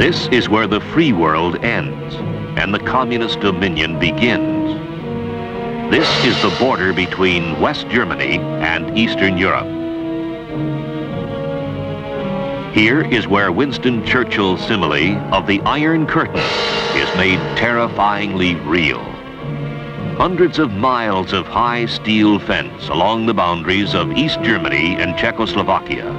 This is where the free world ends and the communist dominion begins. This is the border between West Germany and Eastern Europe. Here is where Winston Churchill's simile of the Iron Curtain is made terrifyingly real. Hundreds of miles of high steel fence along the boundaries of East Germany and Czechoslovakia.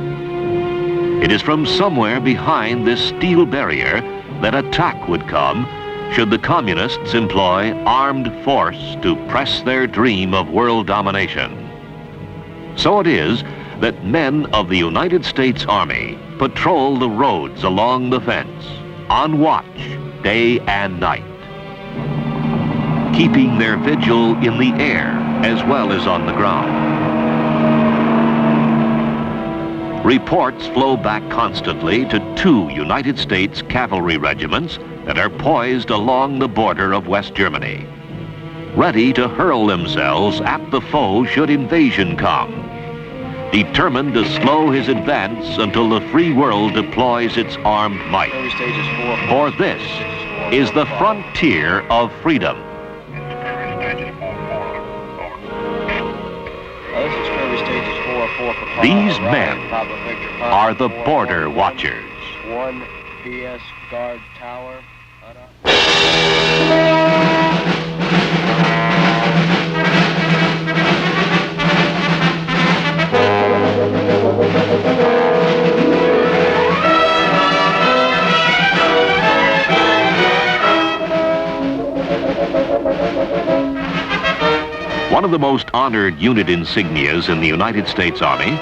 It is from somewhere behind this steel barrier that attack would come should the communists employ armed force to press their dream of world domination. So it is that men of the United States Army patrol the roads along the fence, on watch day and night, keeping their vigil in the air as well as on the ground. Reports flow back constantly to 2 United States cavalry regiments that are poised along the border of West Germany, ready to hurl themselves at the foe should invasion come, determined to slow his advance until the free world deploys its armed might. For this is the frontier of freedom. These men are the border watchers. 1 PS guard tower. One of the most honored unit insignias in the United States Army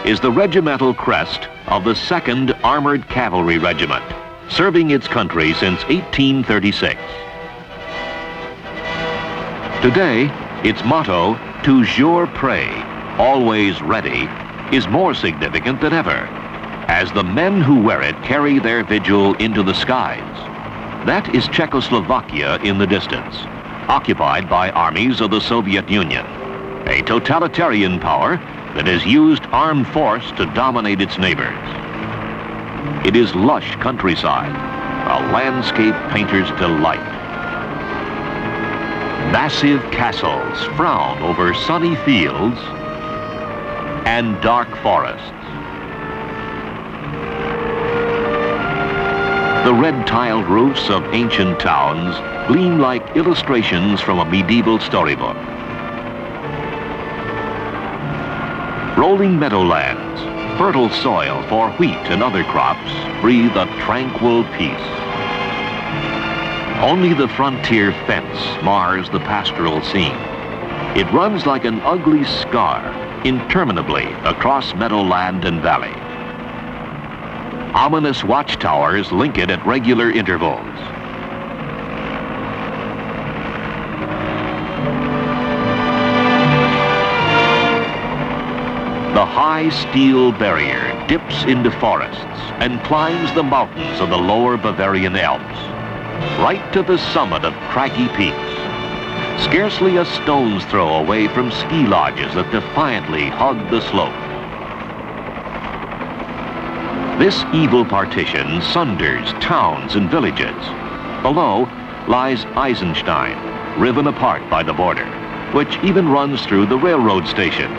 is the regimental crest of the 2nd Armored Cavalry Regiment, serving its country since 1836. Today, its motto, toujours prêt, always ready, is more significant than ever, as the men who wear it carry their vigil into the skies. That is Czechoslovakia in the distance, occupied by armies of the Soviet Union, a totalitarian power that has used armed force to dominate its neighbors. It is lush countryside, a landscape painter's delight. Massive castles frown over sunny fields and dark forests. The red-tiled roofs of ancient towns gleam like illustrations from a medieval storybook. Rolling meadowlands, fertile soil for wheat and other crops, breathe a tranquil peace. Only the frontier fence mars the pastoral scene. It runs like an ugly scar, interminably across meadowland and valley. Ominous watchtowers link it at regular intervals. The high steel barrier dips into forests and climbs the mountains of the lower Bavarian Alps, right to the summit of craggy peaks, scarcely a stone's throw away from ski lodges that defiantly hug the slope. This evil partition sunders towns and villages. Below lies Eisenstein, riven apart by the border, which even runs through the railroad station.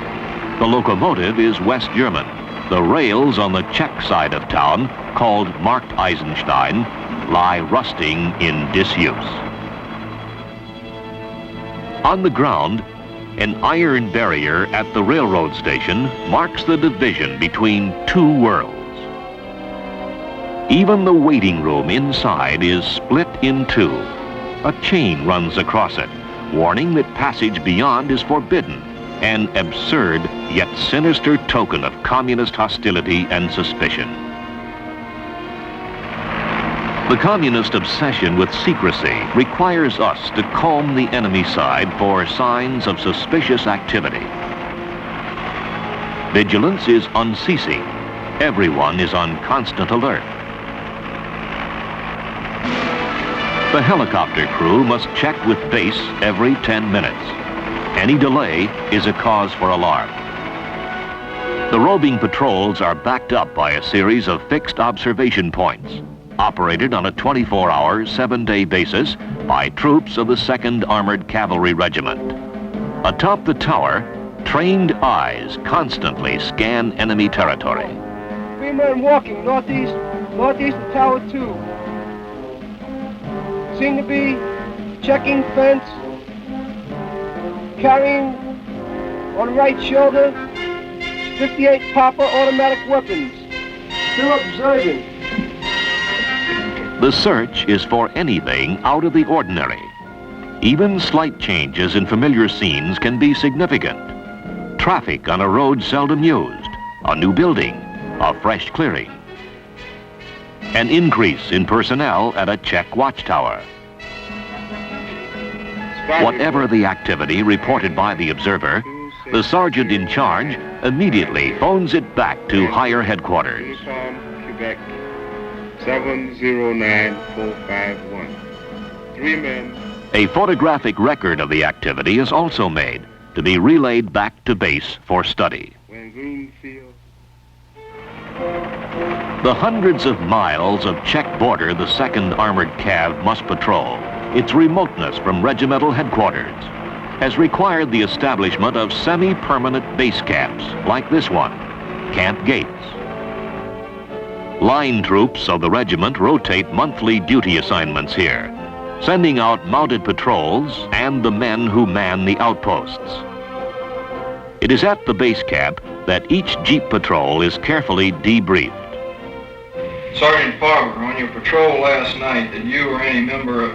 The locomotive is West German. The rails on the Czech side of town, called Markt Eisenstein, lie rusting in disuse. On the ground, an iron barrier at the railroad station marks the division between 2 worlds. Even the waiting room inside is split in 2. A chain runs across it, warning that passage beyond is forbidden, an absurd yet sinister token of communist hostility and suspicion. The communist obsession with secrecy requires us to comb the enemy side for signs of suspicious activity. Vigilance is unceasing. Everyone is on constant alert. The helicopter crew must check with base every 10 minutes. Any delay is a cause for alarm. The roving patrols are backed up by a series of fixed observation points. operated on a 24-hour, 7-day basis by troops of the 2nd Armored Cavalry Regiment. Atop the tower, trained eyes constantly scan enemy territory. 3 men walking northeast of Tower 2. Seem to be checking fence, carrying on the right shoulder 58 Popper automatic weapons. Still observing. The search is for anything out of the ordinary. Even slight changes in familiar scenes can be significant. Traffic on a road seldom used, a new building, a fresh clearing. An increase in personnel at a Czech watchtower. Whatever the activity reported by the observer, the sergeant in charge immediately phones it back to higher headquarters. Quebec, 709451. 3 men. A photographic record of the activity is also made to be relayed back to base for study. When Greenfield. The hundreds of miles of Czech border the 2nd Armored Cav must patrol, its remoteness from regimental headquarters, has required the establishment of semi-permanent base camps like this one, Camp Gates. Line troops of the regiment rotate monthly duty assignments here, sending out mounted patrols and the men who man the outposts. It is at the base camp that each Jeep patrol is carefully debriefed. Sergeant Farber, on your patrol last night, did you or any member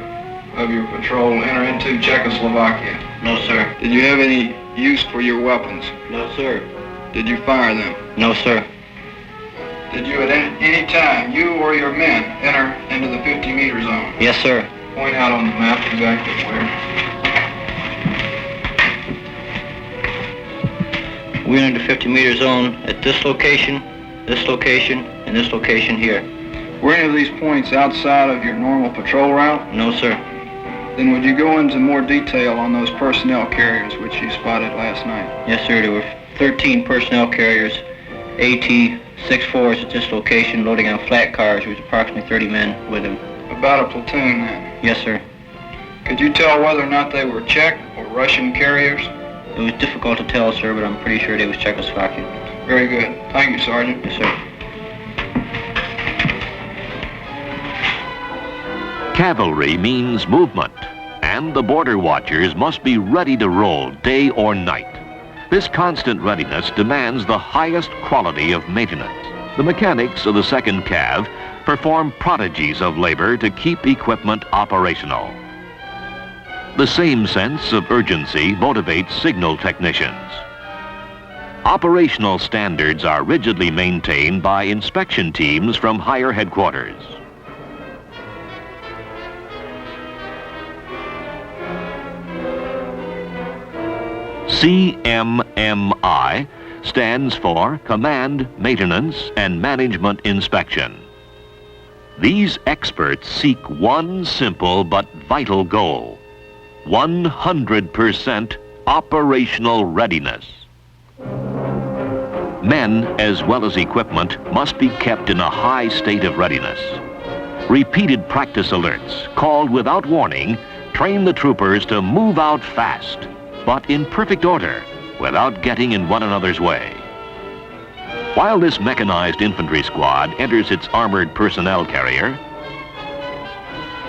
of your patrol enter into Czechoslovakia? No, sir. Did you have any use for your weapons? No, sir. Did you fire them? No, sir. Did you at any time, you or your men, enter into the 50-meter zone? Yes, sir. Point out on the map exactly where. We entered the 50-meter zone at this location, and this location here. Were any of these points outside of your normal patrol route? No, sir. Then would you go into more detail on those personnel carriers which you spotted last night? Yes, sir. There were 13 personnel carriers, AT-64s at this location, loading on flat cars. There was approximately 30 men with them. About a platoon then? Yes, sir. Could you tell whether or not they were Czech or Russian carriers? It was difficult to tell, sir, but I'm pretty sure they was Czechoslovakian. Very good. Thank you, Sergeant. Yes, sir. Cavalry means movement, and the border watchers must be ready to roll day or night. This constant readiness demands the highest quality of maintenance. The mechanics of the 2nd Cav perform prodigies of labor to keep equipment operational. The same sense of urgency motivates signal technicians. Operational standards are rigidly maintained by inspection teams from higher headquarters. CMMI stands for Command, Maintenance, and Management Inspection. These experts seek one simple but vital goal: 100% operational readiness. Men, as well as equipment, must be kept in a high state of readiness. Repeated practice alerts, called without warning, train the troopers to move out fast, but in perfect order, without getting in one another's way. While this mechanized infantry squad enters its armored personnel carrier,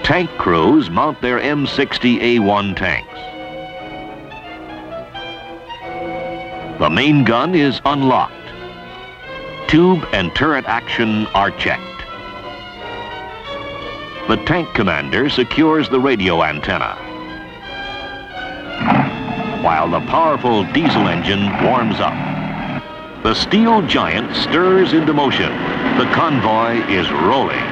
tank crews mount their M60A1 tanks. The main gun is unlocked. Tube and turret action are checked. The tank commander secures the radio antenna, while the powerful diesel engine warms up. The steel giant stirs into motion. The convoy is rolling.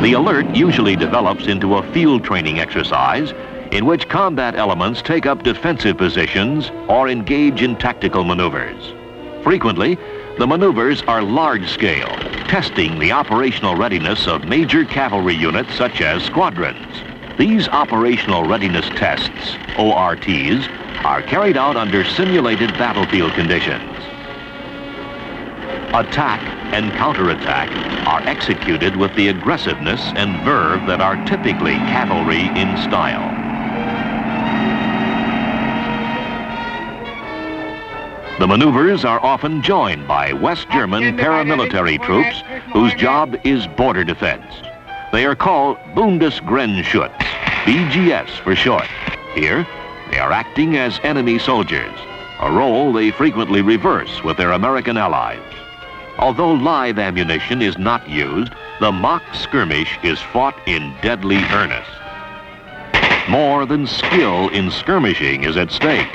The alert usually develops into a field training exercise in which combat elements take up defensive positions or engage in tactical maneuvers. Frequently, the maneuvers are large-scale, testing the operational readiness of major cavalry units such as squadrons. These operational readiness tests, ORTs, are carried out under simulated battlefield conditions. Attack and counterattack are executed with the aggressiveness and verve that are typically cavalry in style. The maneuvers are often joined by West German paramilitary troops whose job is border defense. They are called Bundesgrenzschutz, BGS for short. Here, they are acting as enemy soldiers, a role they frequently reverse with their American allies. Although live ammunition is not used, the mock skirmish is fought in deadly earnest. More than skill in skirmishing is at stake.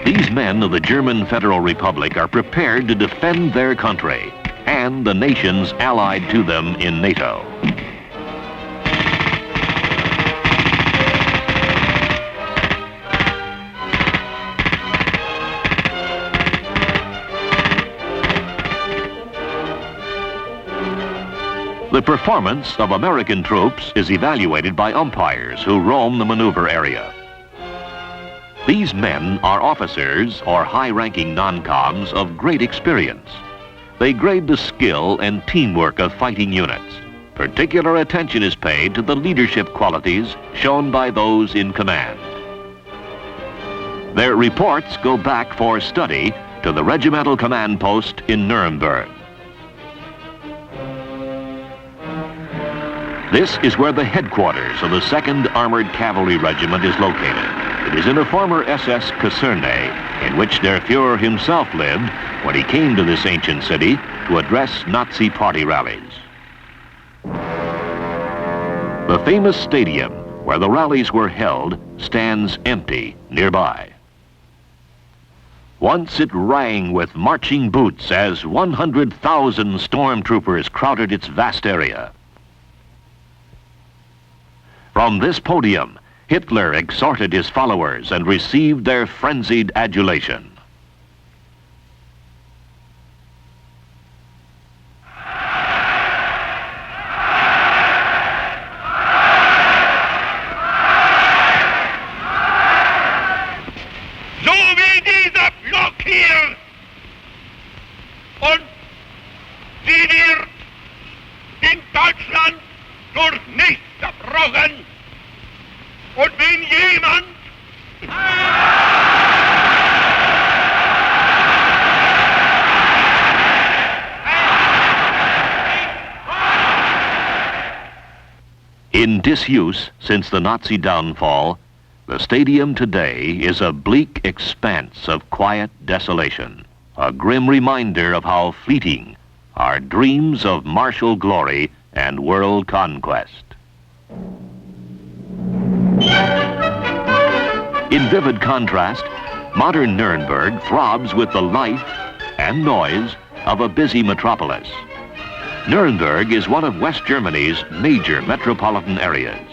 These men of the German Federal Republic are prepared to defend their country and the nations allied to them in NATO. The performance of American troops is evaluated by umpires who roam the maneuver area. These men are officers or high-ranking non-coms of great experience. They grade the skill and teamwork of fighting units. Particular attention is paid to the leadership qualities shown by those in command. Their reports go back for study to the regimental command post in Nuremberg. This is where the headquarters of the 2nd Armored Cavalry Regiment is located. It is in a former SS Kaserne in which Der Fuhrer himself lived when he came to this ancient city to address Nazi party rallies. The famous stadium where the rallies were held stands empty nearby. Once it rang with marching boots as 100,000 stormtroopers crowded its vast area. From this podium, Hitler exhorted his followers and received their frenzied adulation. So wie dieser Block hier und sie wird in Deutschland durch nichts zerbrochen. Und wenn jemand in disuse since the Nazi downfall, the stadium today is a bleak expanse of quiet desolation, a grim reminder of how fleeting are dreams of martial glory and world conquest. In vivid contrast, modern Nuremberg throbs with the life and noise of a busy metropolis. Nuremberg is one of West Germany's major metropolitan areas.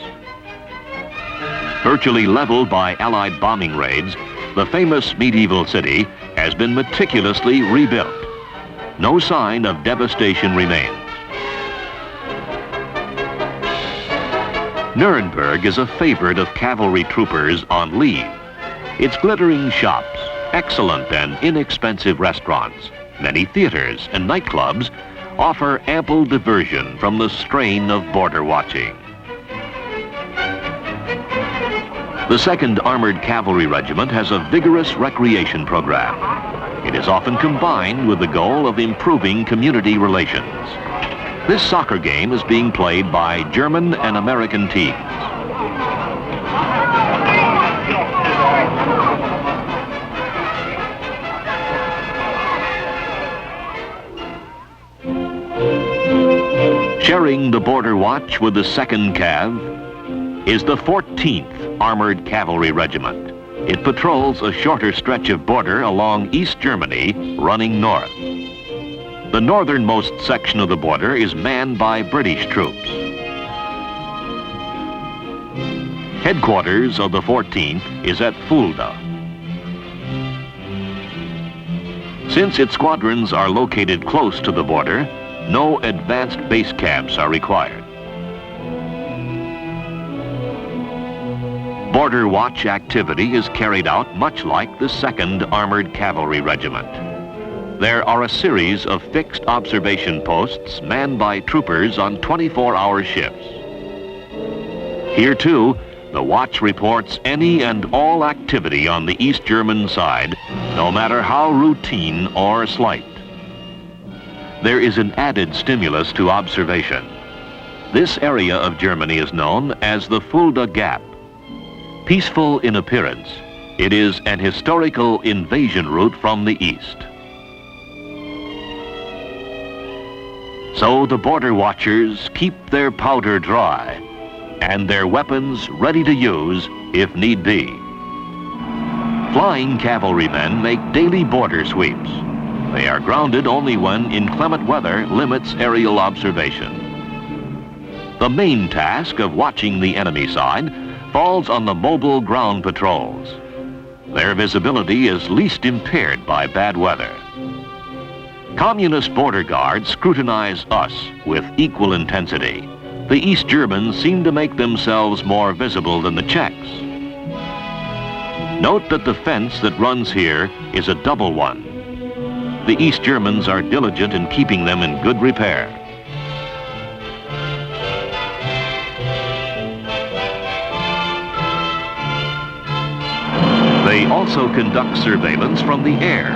Virtually leveled by Allied bombing raids, the famous medieval city has been meticulously rebuilt. No sign of devastation remains. Nuremberg is a favorite of cavalry troopers on leave. Its glittering shops, excellent and inexpensive restaurants, many theaters and nightclubs offer ample diversion from the strain of border watching. The 2nd Armored Cavalry Regiment has a vigorous recreation program. It is often combined with the goal of improving community relations. This soccer game is being played by German and American teams. Sharing the border watch with the 2nd Cav is the 14th Armored Cavalry Regiment. It patrols a shorter stretch of border along East Germany, running north. The northernmost section of the border is manned by British troops. Headquarters of the 14th is at Fulda. Since its squadrons are located close to the border, no advanced base camps are required. Border watch activity is carried out much like the 2nd Armored Cavalry Regiment. There are a series of fixed observation posts manned by troopers on 24-hour shifts. Here, too, the watch reports any and all activity on the East German side, no matter how routine or slight. There is an added stimulus to observation. This area of Germany is known as the Fulda Gap. Peaceful in appearance, it is an historical invasion route from the east. So the border watchers keep their powder dry and their weapons ready to use if need be. Flying cavalrymen make daily border sweeps. They are grounded only when inclement weather limits aerial observation. The main task of watching the enemy side falls on the mobile ground patrols. Their visibility is least impaired by bad weather. Communist border guards scrutinize us with equal intensity. The East Germans seem to make themselves more visible than the Czechs. Note that the fence that runs here is a double one. The East Germans are diligent in keeping them in good repair. They also conduct surveillance from the air.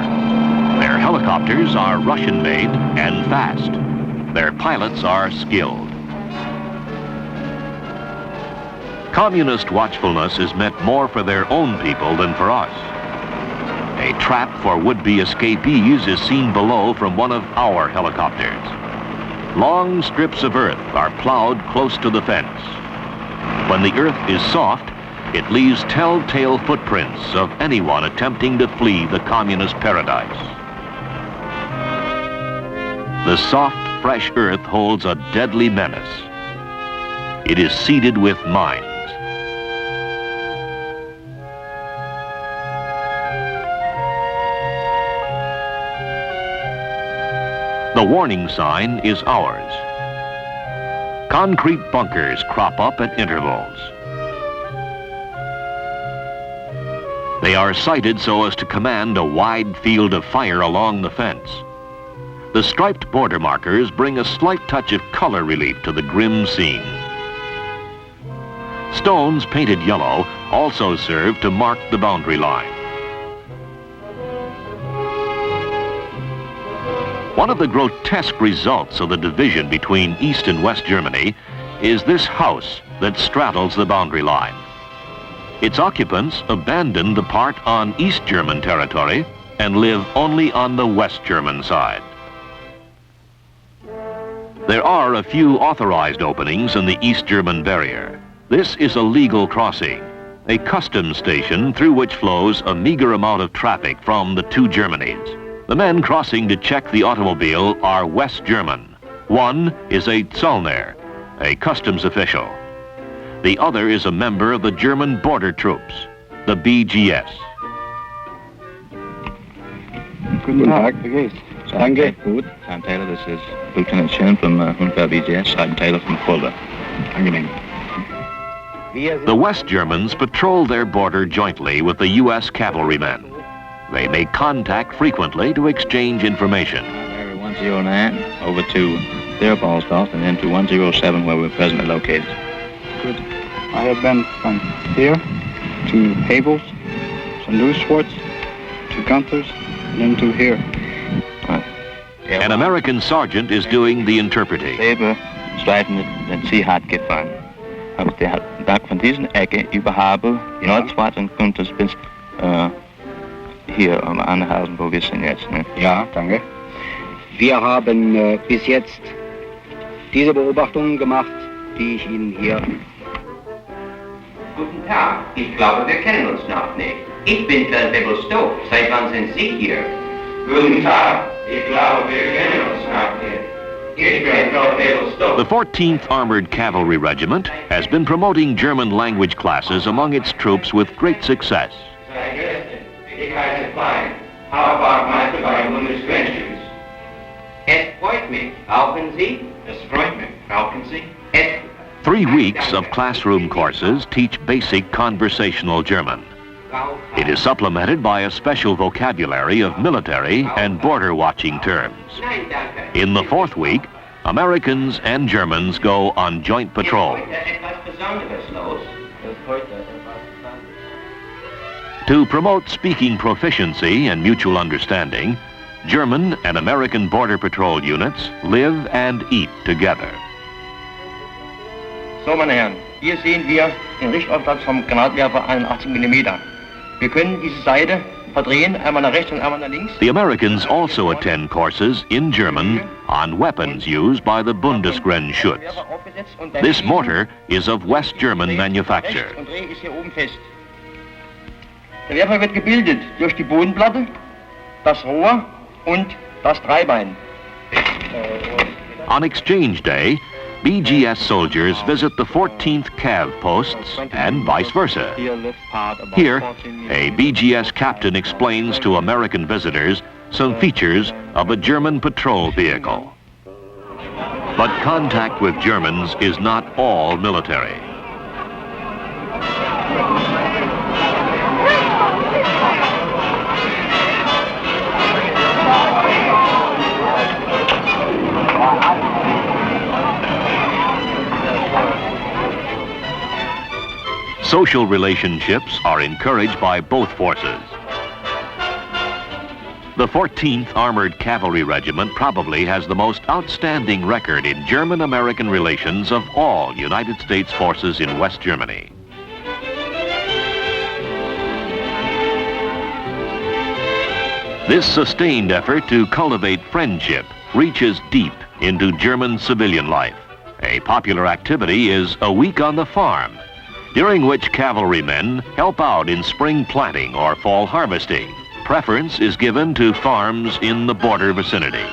Their helicopters are Russian-made and fast. Their pilots are skilled. Communist watchfulness is meant more for their own people than for us. A trap for would-be escapees is seen below from one of our helicopters. Long strips of earth are plowed close to the fence. When the earth is soft, it leaves telltale footprints of anyone attempting to flee the communist paradise. The soft, fresh earth holds a deadly menace. It is seeded with mines. The warning sign is ours. Concrete bunkers crop up at intervals. They are sited so as to command a wide field of fire along the fence. The striped border markers bring a slight touch of color relief to the grim scene. Stones painted yellow also serve to mark the boundary line. One of the grotesque results of the division between East and West Germany is this house that straddles the boundary line. Its occupants abandon the part on East German territory and live only on the West German side. There are a few authorized openings in the East German barrier. This is a legal crossing, a customs station through which flows a meager amount of traffic from the two Germanies. The men crossing to check the automobile are West German. One is a Zollner, a customs official. The other is a member of the German border troops, the BGS. Guten Tag, wie geht's? Danke. Gut. I'm Taylor, this is Lieutenant Shin from Unfair BGS. I'm Taylor from Fulda. Angenehm. The West Germans patrol their border jointly with the U.S. cavalrymen. They make contact frequently to exchange information. Area 109 over to their Ballsdorf and then to 107 where we're presently located. Good. I have been from here to Havels, to Newswarts, to Gunther's, and then to here. An American sergeant is doing the interpreting. Selbe Streifen den Seehard gefahren. Aber der hat Tag von diesen Ecke überhalb in Nordschwarz und Gunther's bis hier am Anhausen, wo wir sind jetzt. Ne? Ja, danke. Wir haben bis jetzt diese Beobachtungen gemacht, die ich Ihnen hier... Guten Tag, ich glaube, wir kennen uns noch nicht. Ich bin Feldwebel Stoff. Seit wann sind Sie hier? Guten Tag, ich glaube, wir kennen uns noch nicht. Ich bin Feldwebel Stowe. The 14th Armored Cavalry Regiment has been promoting German language classes among its troops with great success. Sei Größte, ich heiße Klein, Hauptwachtmeister bei Bundesgrenzschutz. Es freut mich. Rauchen Sie? Es freut mich. Rauchen Sie? Es 3 weeks of classroom courses teach basic conversational German. It is supplemented by a special vocabulary of military and border watching terms. Nein, danke. In the 4th week, Americans and Germans go on joint patrol. Heute etwas Besonderes los. To promote speaking proficiency and mutual understanding, German and American Border Patrol units live and eat together. So, meine Herren, hier sehen wir den Richtaufsatz vom Granatwerfer 81 mm. Wir können diese Seite verdrehen, einmal nach rechts und einmal nach links. The Americans also attend courses in German on weapons used by the Bundesgrenzschutz. This mortar is of West German manufacture. Rechts und Dreh ist hier oben fest. Der Werfer wird gebildet durch die Bodenplatte, das Rohr und das Dreibein. On Exchange Day, BGS soldiers visit the 14th Cav posts and vice versa. Here, a BGS captain explains to American visitors some features of a German patrol vehicle. But contact with Germans is not all military. Social relationships are encouraged by both forces. The 14th Armored Cavalry Regiment probably has the most outstanding record in German-American relations of all United States forces in West Germany. This sustained effort to cultivate friendship reaches deep into German civilian life. A popular activity is a week on the farm, during which cavalrymen help out in spring planting or fall harvesting. Preference is given to farms in the border vicinity.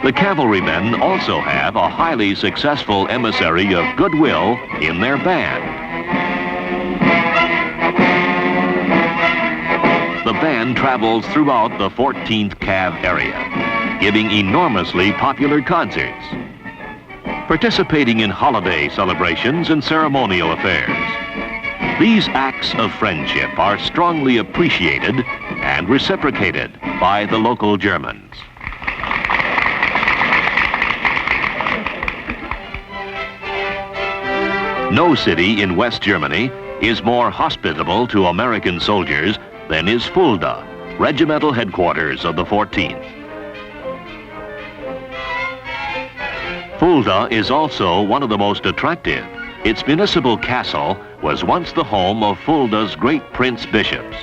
The cavalrymen also have a highly successful emissary of goodwill in their band. The band travels throughout the 14th Cav area, giving enormously popular concerts, participating in holiday celebrations and ceremonial affairs. These acts of friendship are strongly appreciated and reciprocated by the local Germans. No city in West Germany is more hospitable to American soldiers than is Fulda, regimental headquarters of the 14th. Fulda is also one of the most attractive. Its municipal castle was once the home of Fulda's great prince bishops.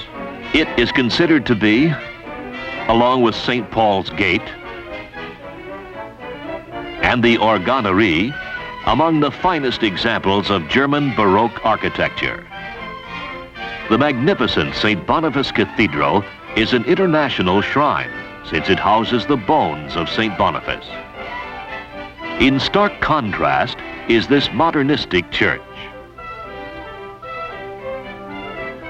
It is considered to be, along with St. Paul's Gate and the Organerie, among the finest examples of German Baroque architecture. The magnificent St. Boniface Cathedral is an international shrine, since it houses the bones of St. Boniface. In stark contrast is this modernistic church.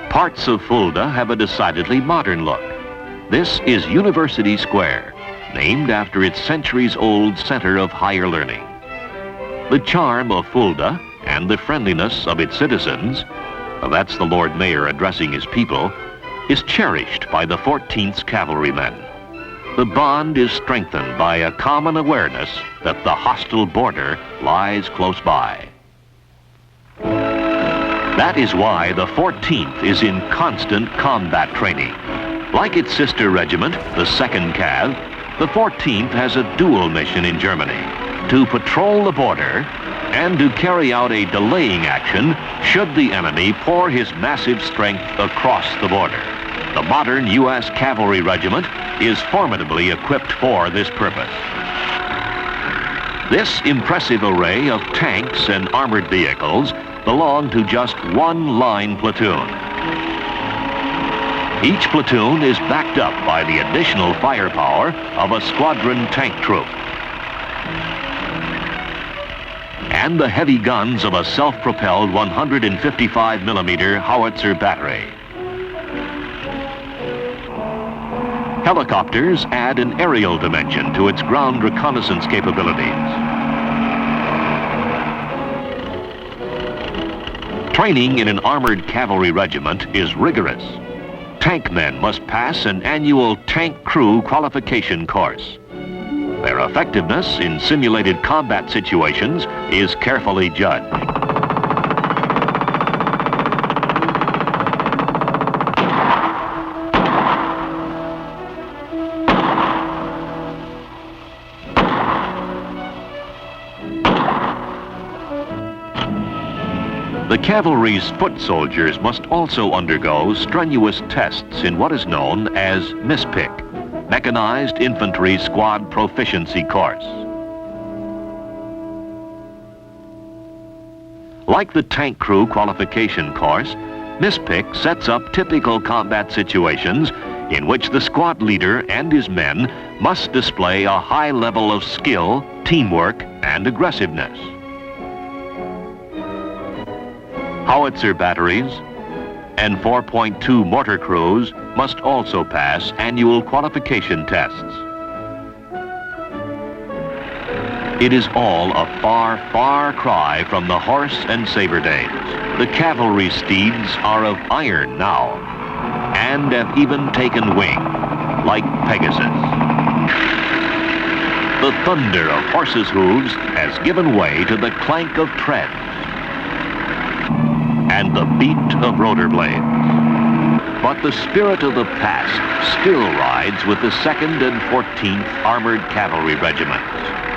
Parts of Fulda have a decidedly modern look. This is University Square, named after its centuries-old center of higher learning. The charm of Fulda and the friendliness of its citizens, that's the Lord Mayor addressing his people, is cherished by the 14th Cavalrymen. The bond is strengthened by a common awareness that the hostile border lies close by. That is why the 14th is in constant combat training. Like its sister regiment, the 2nd Cav, the 14th has a dual mission in Germany: to patrol the border and to carry out a delaying action should the enemy pour his massive strength across the border. The modern U.S. Cavalry Regiment is formidably equipped for this purpose. This impressive array of tanks and armored vehicles belong to just one line platoon. Each platoon is backed up by the additional firepower of a squadron tank troop. and the heavy guns of a self-propelled 155mm howitzer battery. Helicopters add an aerial dimension to its ground reconnaissance capabilities. Training in an armored cavalry regiment is rigorous. Tank men must pass an annual tank crew qualification course. Their effectiveness in simulated combat situations is carefully judged. The cavalry's foot soldiers must also undergo strenuous tests in what is known as MISPIC, Mechanized Infantry Squad Proficiency Course. Like the tank crew qualification course, MISPIC sets up typical combat situations in which the squad leader and his men must display a high level of skill, teamwork, and aggressiveness. Howitzer batteries and 4.2 mortar crews must also pass annual qualification tests. It is all a far, far cry from the horse and saber days. The cavalry steeds are of iron now and have even taken wing, like Pegasus. The thunder of horses' hooves has given way to the clank of treads and the beat of rotor blades. But the spirit of the past still rides with the 2nd and 14th Armored Cavalry Regiments.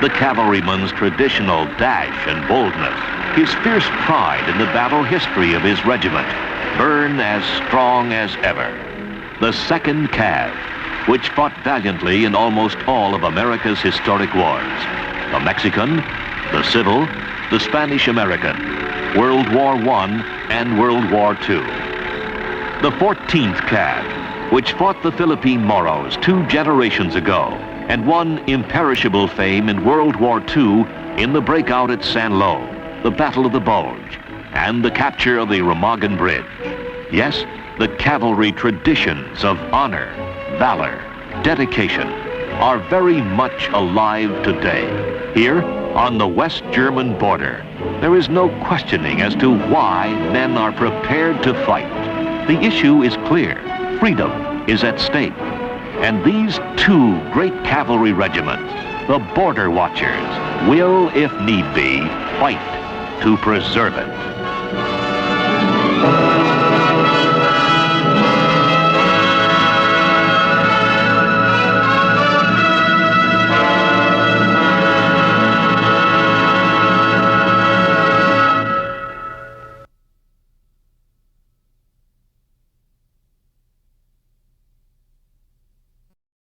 The cavalryman's traditional dash and boldness, his fierce pride in the battle history of his regiment, burn as strong as ever. The 2nd Cav, which fought valiantly in almost all of America's historic wars. The Mexican, the Civil, the Spanish-American, World War I and World War II. The 14th Cav, which fought the Philippine Moros 2 generations ago and won imperishable fame in World War II in the breakout at San Lo, the Battle of the Bulge, and the capture of the Remagen Bridge. Yes, the cavalry traditions of honor, valor, dedication are very much alive today. Here, on the West German border, there is no questioning as to why men are prepared to fight. The issue is clear. Freedom is at stake. And these 2 great cavalry regiments, the Border Watchers, will, if need be, fight to preserve it.